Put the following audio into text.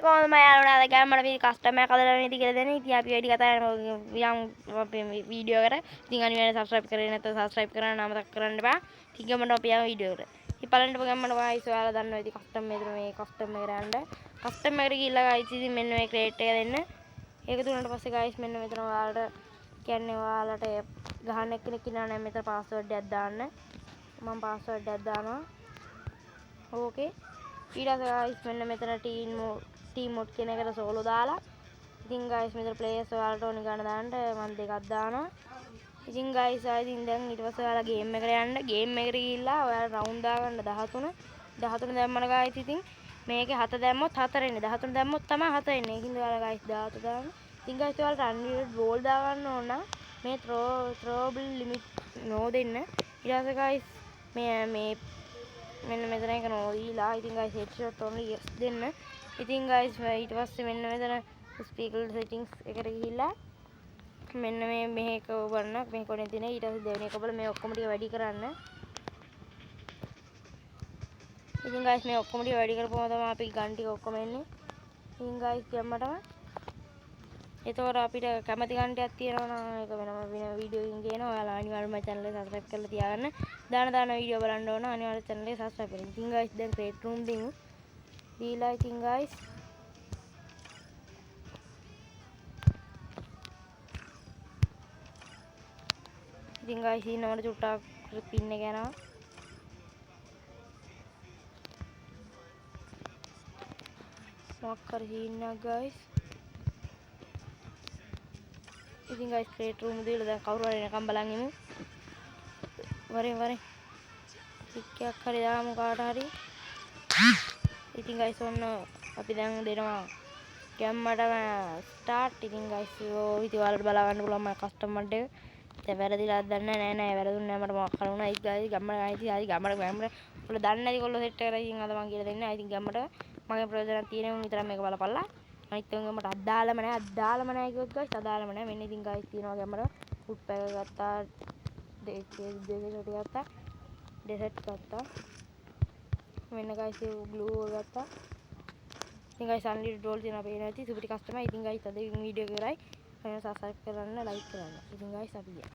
කොහොමද මම යාළුවනේ අද ගමන මේ කස්ටමර් එකක් හදලා නේද කියලා දෙන්නේ. ඉතින් අපි වැඩි කතා යම් අපේ වීඩියෝ එකට. ඉතින් අනිවාර්යෙන් subscribe කරේ නැත්නම් subscribe කරන්න අමතක කරන්න එපා. ඉතින් ගමන අපි යමු වීඩියෝ එකට. ඉතින් බලන්න ගමන guys ඔයාලා දන්නවා ඉතින් කස්ටමර් මෙතන මේ කස්ටමර් එකට යන්න. කස්ටමර් එකට ගිහිල්ලා guys ඉතින් මෙන්න මේ ක්‍රේට් එක දෙන්න. ඒක දුන්නාට පස්සේ guys මෙන්න මෙතන ඔයාලට කියන්නේ ඔයාලට ගහන්න කෙනෙක් ඉන්නා නම් මෙතන password එකක් දාන්න. මම password එකක් දානවා. ඕකේ. ඊට පස්සේ guys මෙන්න මෙතන team mode කියන එකට solo දාලා ඉතින් guys මෙතන players ඔයාලට ඕනි ගන්න දාන්න මම දෙකක් දානවා. ඉතින් guys ආයිත් දැන් ඊට පස්සේ ඔයාලා game එකට යන්න. game එකට ගිහිල්ලා ඔයාලා round දාගන්න 13. 13 දැම්මම guys ඉතින් මේකේ 7 දැම්මොත් 4 එන්නේ. 13 දැම්මොත් තමයි 7 එන්නේ. ඒකින්ද ඔයාලා guys 13 දාන්න. ඉතින් guys ඔයාලට unlimited ball දාගන්න ඕන නම් මේ throwable limit no දෙන්න. ඊට පස්සේ guys මේ මෙන්න මෙතන එක no දීලා ඉතින් guys headshot only yes දෙන්න. ඉතින් guys ඊට පස්සේ මෙන්න මෙතන speaker settings එකට ගිහිල්ලා මෙන්න මේක ඔබන්න මේ කොනේ තියෙන ඊට පස්සේ දෙවෙනි එක ඔබලා මේ ඔක්කොම ටික වැඩි කරන්න. ඉතින් guys මේ ඔක්කොම ටික වැඩි කරපුවම තමයි අපි ගන් ටික ඔක්කොම එන්නේ. ඉතින් guys කියන්නටම ඒතකොට අපිට කැමති ගන් ටිකක් තියෙනවා නම් ඒක වෙනම වෙන වීඩියෝ එකකින් ගේනවා. ඔයාලා අනිවාර්යයෙන්ම මගේ channel එක subscribe කරලා තියාගන්න. දාන වීඩියෝ බලන්න ඕන අනිවාර්යයෙන් channel එක subscribe කරන්න. ඉතින් guys දැන් crate room දෙමු. දීලා ඉතින් guys ඉතින් guys ඉන්නවට චුට්ටක් පින් එක යනවා. මොකක් හරි සීන් එකක් guys. ඉතින් guys crate room දීලා දැන් කවුරු හරි එනකම් බලන් ඉමු. වරෙන් ටිකක් හරි දාමු කාට හරි. ඉතින් guys ඔන්න අපි දැන් දෙනවා ගැම්මටම start. ඉතින් guys ඉතින් ඔයාලට බලා ගන්න පුළුවන් මම කස්ටමර් එක. දැන් වැරදිලාද දන්නේ නෑ වැරදුන්නේ නෑ මට මොකක් කරුණා. ඉතින් guys ගම්මට ඔයාලා දන්නේ නැති කොල්ලෝ සෙට් කරලා ඉතින් අද මම කියලා දෙන්න. ඉතින් ගම්මට මගේ ප්‍රයෝජනක් තියෙන උන් විතරක් මේක බලපල්ලා. අනිත් උන්ගේ මට අදාළම නෑ කිව්වොත් guys අදාළම නෑ. මෙන්න ඉතින් guys තියෙනවා ගම්මට ෆුඩ් පැක් එක ගත්තා. දෙකේ ගත්තා. ඩෙසර්ට් ගත්තා. මෙන්න guys ග්ලූ ගත්තා. ඉතින් guys unlimited roll තියෙනවා පේනවා ඇති සුපිරි කස්ටමර්. ඉතින් guys අද වීඩියෝ එක ඉවරයි. subscribe කරන්න like කරන්න. ඉතින් guys අපි